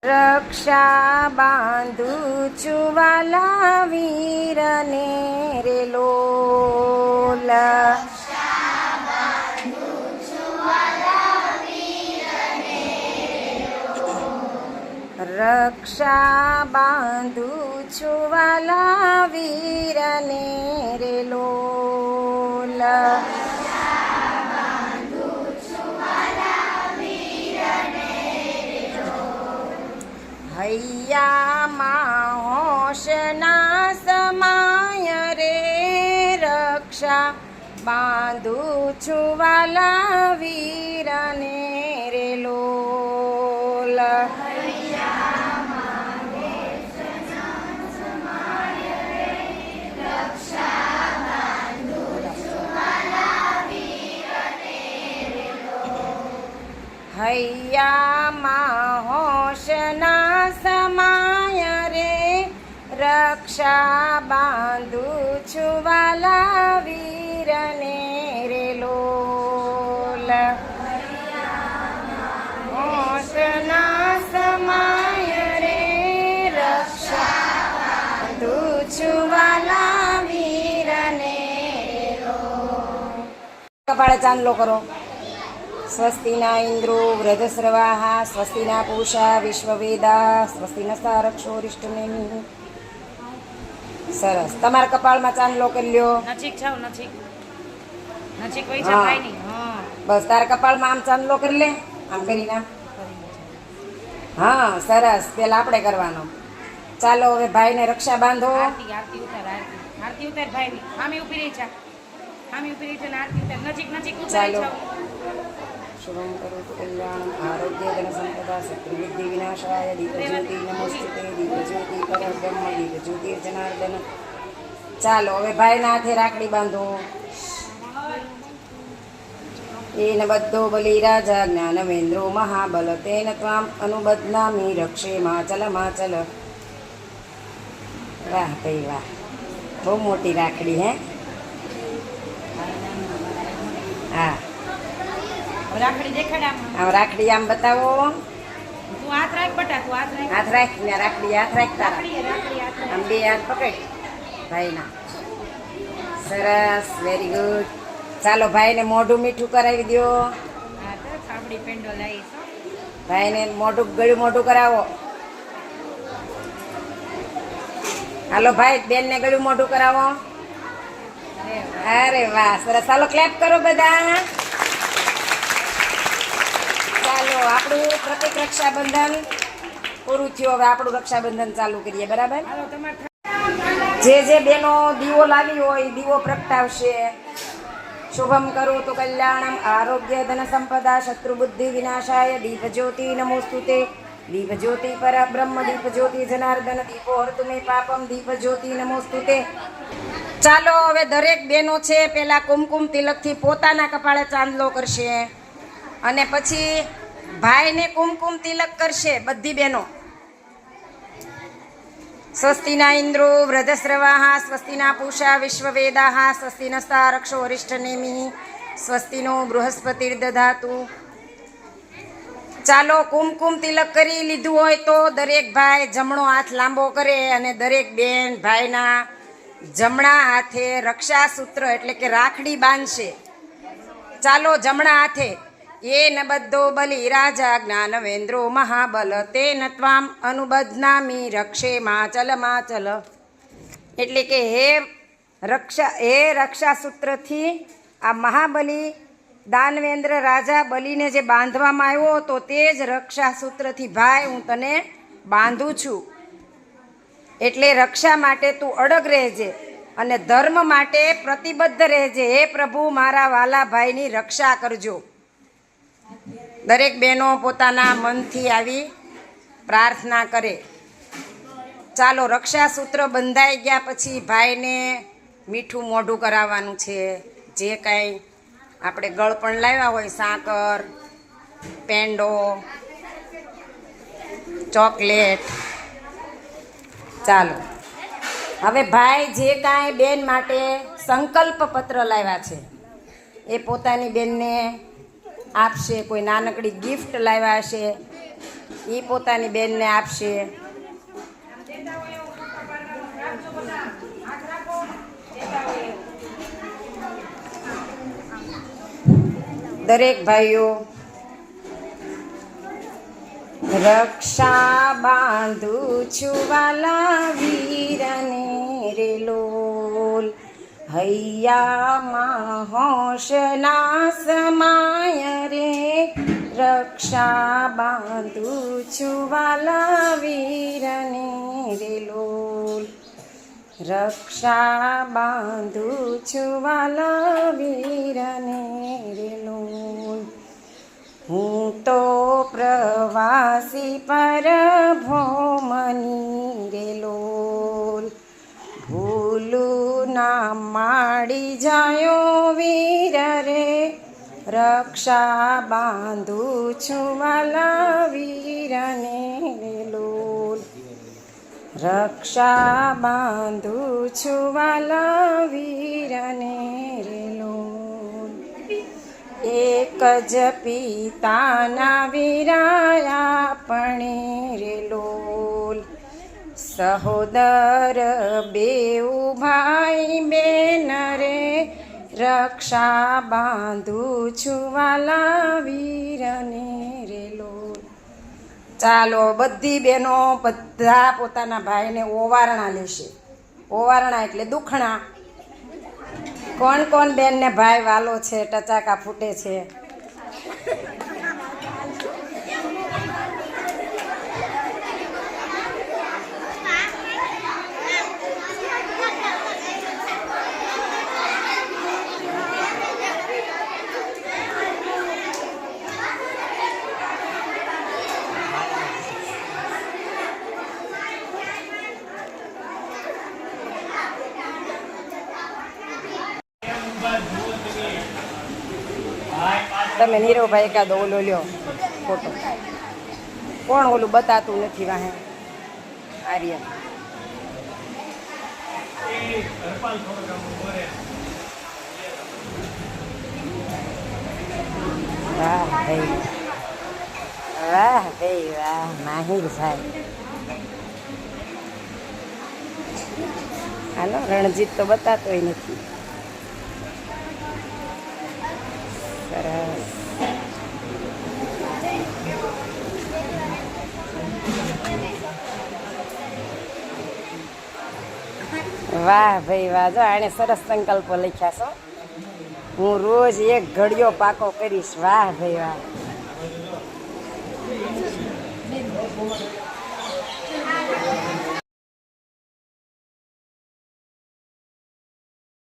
રક્ષા બાંધું છું વાલા વીરને રે લોલ. રક્ષા બાંધું છું વાલા વીરને રે લોલ. હૈયામાં હોશના સમાય રે રક્ષા બાંધું છું વાલા વીરને રે લોલ. હૈયામાં હોશના સમાય રે રક્ષા બાંધું છું વાલા વીરને રે લોલ. હોશના સમાય રે રક્ષા બાંધું છું વાલા વીરને રે લોલ. કપાળે ચાંદલો કરો. સ્વસ્તિના ઇન્દ્રો વૃધસ્રવાહ સ્વસ્તિના પૂષા વિશ્વવેદા સ્વસ્તિના સારક્ષોરિષ્ટનેમિ. સરસ. તમારા કપાળમાં ચાંદલો કરી લ્યો. નજીક જાવ, નજીક નજીક વઈ જા ભાઈ ની. હા બસ તારા કપાળમાં આમ ચાંદલો કરી લે. આમ કરી નાખ. હા સરસ. પેલા આપણે કરવાનો. ચાલો હવે ભાઈને રક્ષા બાંધો. આરતી આરતી ઉતાર, આરતી આરતી ઉતાર ભાઈ ની. આમે ઊભી રહી જા, આમે ઊભી રહી જા ને આરતી ઉતાર. નજીક નજીક ઉતાર જાવ. શુભમ કરોતુ કલ્યાણમ આરોગ્ય ધન સંપદા શત્રુવિદ્ધિ વિનાશાય દીપજ્યોતિ નમોસ્તુતે દીપજ્યોતિ પરબ્રહ્મ દીપજ્યોતિ જનાર્દન. ચાલો હવે ભાઈના હાથે રાખડી બાંધો. એન બધો બલી રાજા જ્ઞાનવેન્દ્રો મહાબલ તેન ત્વામ અનુબધ્નામિ રક્ષે માચલ માચલ. વાહ ભાઈ વાહ, બહુ મોટી રાખડી હે. હા રાખડી દેખાડ આમ. આમ રાખડી આમ બતાવો. તું હાથ રાખ બટા, તું હાથ રાખ. હાથ રાખ ને રાખડી હાથ રાખ તારા. રાખડી રાખડી હાથ રાખ. આમ બે હાથ પકડ ભાઈના. સરસ, વેરી ગુડ. ચાલો ભાઈને મોઢું મીઠું કરાવી દો. હા તો થાબડી પેંડો લાવીશ. ભાઈને મોઢું ગળ્યું મોઢું કરાવો. હાલો ભાઈ બેનને ગળ્યું મોઢું કરાવો. અરે વાહ સરસ. ચાલો ક્લેપ કરો બધા. ચાલો આપણું પ્રતિક રક્ષાબંધન પૂરું થયું. હવે આપણું રક્ષાબંધન ચાલુ કરીએ. બરાબર. હાલો તમાર જે બેનો દીવો લાવી હોય દીવો પ્રગટાવશે. શુભમ કરું તો કલ્યાણમ આરોગ્ય ધન સંપદા શત્રુ બુદ્ધિ વિનાશાય દીપજ્યોતિ નમોસ્તુતે દીપજ્યોતિ પરબ્રહ્મ દીપજ્યોતિ જનાર્દન દીપો હર્તુ મે પાપમ દીપજ્યોતિ નમોસ્તુતે. ચાલો હવે દરેક બેનો છે પેલા કુમકુમ તિલકથી પોતાના કપાળે ચાંદલો કરશે અને પછી ભાઈને કુમકુમ તિલક કરશે બધી બહેનો. સ્વસ્તિના ઇન્દ્રો વૃધસ્રવાહ સ્વસ્તિના પૂષા વિશ્વવેદાહ સ્વસ્તિનસ્તા રક્ષો વરિષ્ઠનેમિ સ્વસ્તિનો બૃહસ્પતિર્દધાતુ. ચાલો કુમકુમ તિલક કરી લીધું હોય તો દરેક ભાઈ જમણો હાથ લાંબો કરે અને દરેક બેન ભાઈના જમણા હાથે રક્ષાસૂત્ર એટલે કે રાખડી બાંધશે. ચાલો જમણા હાથે. એ ન બધો બલી રાજા જ્ઞાનવેન્દ્રો મહાબલ તેન ત્વામ અનુબધ્નામિ રક્ષે માચલ માચલ. એટલે કે હે રક્ષાસૂત્રથી આ મહાબલી દાનવેન્દ્ર રાજા બલીને જે બાંધવામાં આવ્યો તો તે જ રક્ષાસૂત્રથી ભાઈ હું તને બાંધું છું. એટલે રક્ષા માટે તું અડગ રહેજે અને ધર્મ માટે પ્રતિબદ્ધ રહેજે. હે પ્રભુ મારા વાલા ભાઈની રક્ષા કરજો. દરેક બહેનો પોતાના મનથી આવી પ્રાર્થના કરે. ચાલો રક્ષાસૂત્ર બંધાઈ ગયા પછી ભાઈને મીઠું મોઢું કરાવવાનું છે. જે કાંઈ આપણે ગળપણ લાવ્યા હોય સાકર પેંડો ચોકલેટ. ચાલો હવે ભાઈ જે કાંઈ બેન માટે સંકલ્પ પત્ર લાવ્યા છે એ પોતાની બેનને આપશે. કોઈ નાનકડી ગિફ્ટ લાવ્યા હશે એ પોતાની બેનને આપશે. દરેક ભાઈઓ રક્ષા બાંધું છું વાલા વીરને રે લોલ, હૈયામાં હોશના સમાય રે, રક્ષા બાંધું છું વાલા વીરને રે લોલ, રક્ષા બાંધું છું વાલા વીરને રે લોલ. હું તો પ્રવાસી પરભોમની રે લોલ, ભૂલું ના માડી જાયો વીર રે, રક્ષા બાંધું છું વાલા વીરને રે લોલ, રક્ષા બાંધું છું વાલા વીરને રે લોલ. એક જ પિતાના વીરાયા આપણે રે લોલ, સહોદર બેઉ ભાઈ બેન રે, રક્ષા બાંધું છું વાલા વીરને રે લોલ. ચાલો બધી બહેનો બધા પોતાના ભાઈને ઓવારણા લેશે. ઓવારણા એટલે દુખણા. કોણ કોણ બેનને ભાઈ વાલો છે, ટચાકા ફૂટે છે? તમે નીરવભાઈ એકાદો ઓલો લ્યો ફોટો. કોણ ઓલું બતાતું નથી વાહે? આર્યન. વાહ ભાઈ, વાહ ભાઈ વાહ, માહિર ભાઈ. હાલો, રણજીત તો બતાતોય નથી. સરસ. વાહ ભાઈ વાહ, જો આને સરસ સંકલ્પો લખ્યા છો. હું રોજ એક ઘડિયો પાકો કરીશ. વાહ ભાઈ વાહ.